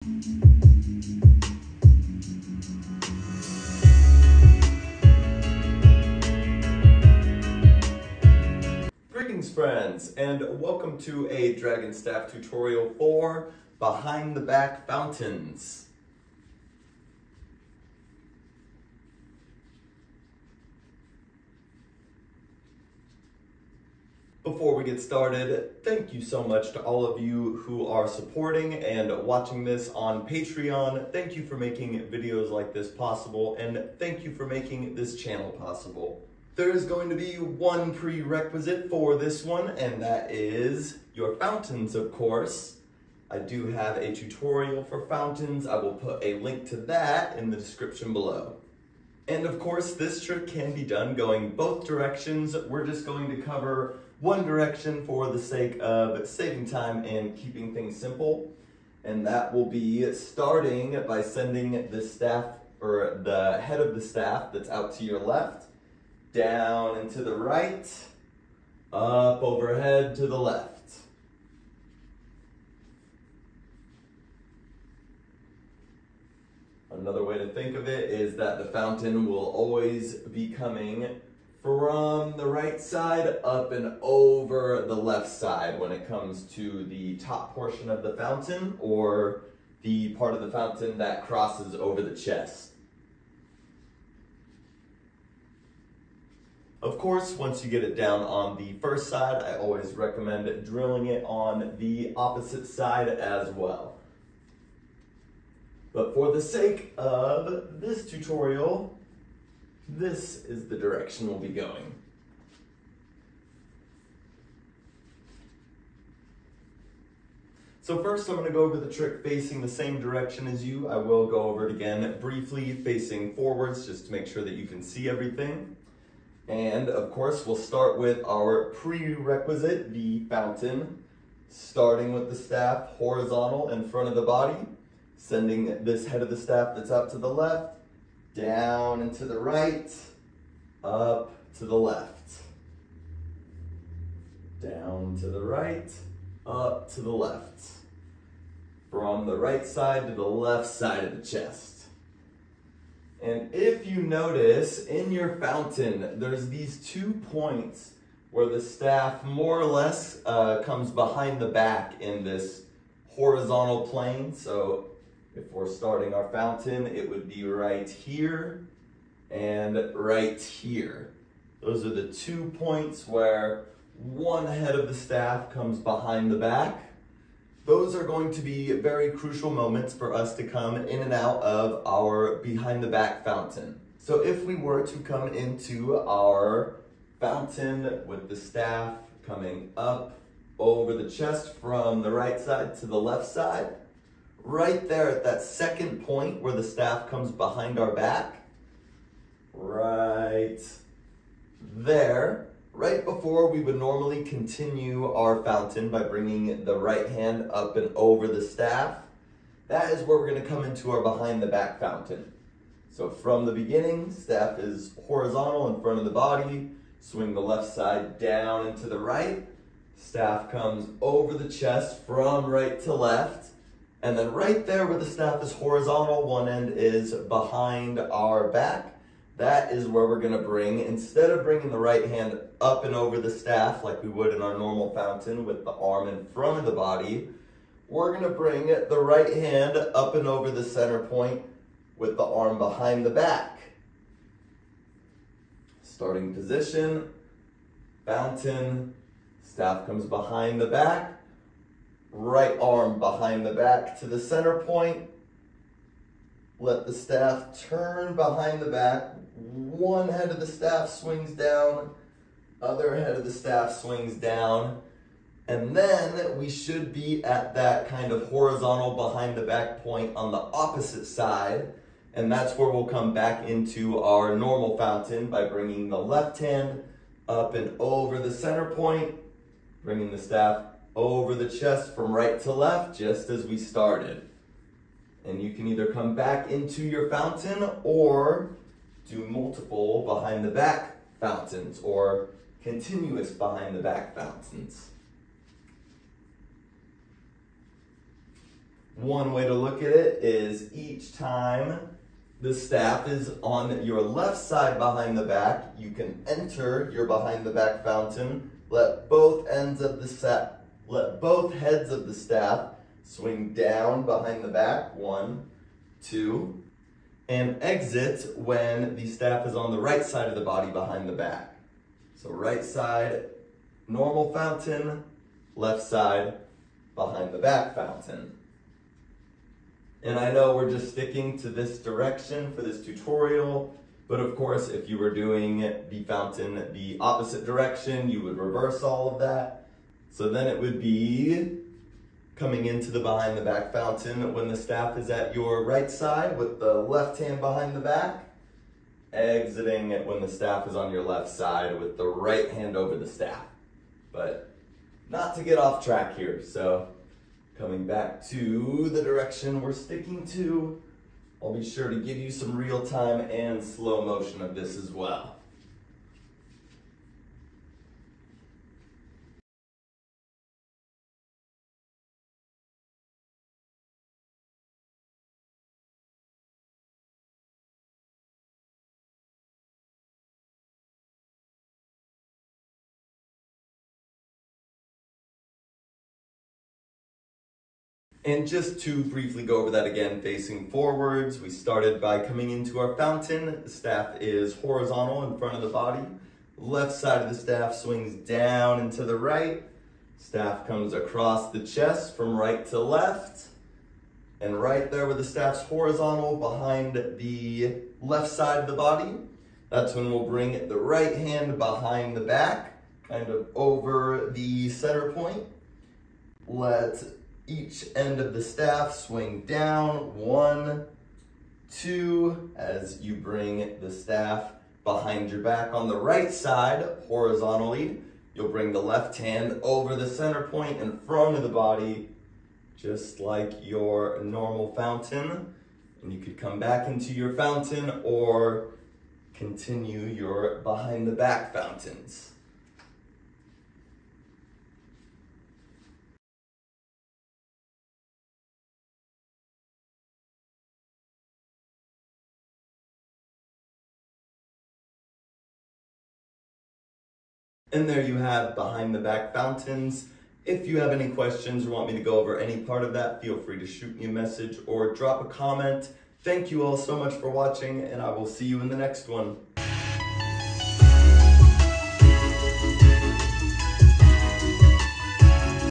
Greetings friends, and welcome to a Dragonstaff tutorial for behind the back fountains. Before we get started, thank you so much to all of you who are supporting and watching this on Patreon. Thank you for making videos like this possible, and thank you for making this channel possible. There is going to be one prerequisite for this one, and that is your fountains, of course. I do have a tutorial for fountains. I will put a link to that in the description below. And of course, this trick can be done going both directions. We're just going to cover one direction for the sake of saving time and keeping things simple. And that will be starting by sending the staff, or the head of the staff that's out to your left, down and to the right, up overhead to the left. Another way to think of it is that the fountain will always be coming from the right side up and over the left side when it comes to the top portion of the fountain or the part of the fountain that crosses over the chest. Of course, once you get it down on the first side, I always recommend drilling it on the opposite side as well. But for the sake of this tutorial, this is the direction we'll be going. So first I'm going to go over the trick facing the same direction as you. I will go over it again briefly facing forwards just to make sure that you can see everything. And of course we'll start with our prerequisite, the fountain, starting with the staff horizontal in front of the body, sending this head of the staff that's out to the left, down and to the right, up to the left. Down to the right, up to the left. From the right side to the left side of the chest. And if you notice, in your fountain, there's these 2 points where the staff more or less comes behind the back in this horizontal plane. So if we're starting our fountain, it would be right here and right here. Those are the 2 points where one head of the staff comes behind the back. Those are going to be very crucial moments for us to come in and out of our behind the back fountain. So if we were to come into our fountain with the staff coming up over the chest from the right side to the left side, right there at that second point where the staff comes behind our back, right there, right before we would normally continue our fountain by bringing the right hand up and over the staff, that is where we're going to come into our behind the back fountain. So from the beginning, staff is horizontal in front of the body, swing the left side down and to the right, staff comes over the chest from right to left, and then right there where the staff is horizontal, one end is behind our back. That is where we're going to bring, instead of bringing the right hand up and over the staff like we would in our normal fountain with the arm in front of the body, we're going to bring the right hand up and over the center point with the arm behind the back. Starting position, fountain, staff comes behind the back, right arm behind the back to the center point. Let the staff turn behind the back. One head of the staff swings down, other head of the staff swings down, and then we should be at that kind of horizontal behind the back point on the opposite side, and that's where we'll come back into our normal fountain by bringing the left hand up and over the center point, bringing the staff over the chest from right to left, just as we started. And you can either come back into your fountain or do multiple behind the back fountains or continuous behind the back fountains. One way to look at it is each time the staff is on your left side behind the back, you can enter your behind the back fountain, let both heads of the staff swing down behind the back, 1, 2, and exit when the staff is on the right side of the body behind the back. So right side, normal fountain, left side, behind the back fountain. And I know we're just sticking to this direction for this tutorial, but of course, if you were doing the fountain the opposite direction, you would reverse all of that. So then it would be coming into the behind the back fountain when the staff is at your right side with the left hand behind the back, exiting it when the staff is on your left side with the right hand over the staff. But not to get off track here, so coming back to the direction we're sticking to, I'll be sure to give you some real time and slow motion of this as well. And just to briefly go over that again, facing forwards, we started by coming into our fountain. The staff is horizontal in front of the body. Left side of the staff swings down and to the right. Staff comes across the chest from right to left. And right there where the staff's horizontal behind the left side of the body, that's when we'll bring the right hand behind the back, kind of over the center point. Let each end of the staff swing down, 1, 2, as you bring the staff behind your back on the right side horizontally. You'll bring the left hand over the center point in front of the body, just like your normal fountain. And you could come back into your fountain or continue your behind the back fountains. And there you have behind the back fountains. If you have any questions or want me to go over any part of that, feel free to shoot me a message or drop a comment. Thank you all so much for watching, and I will see you in the next one.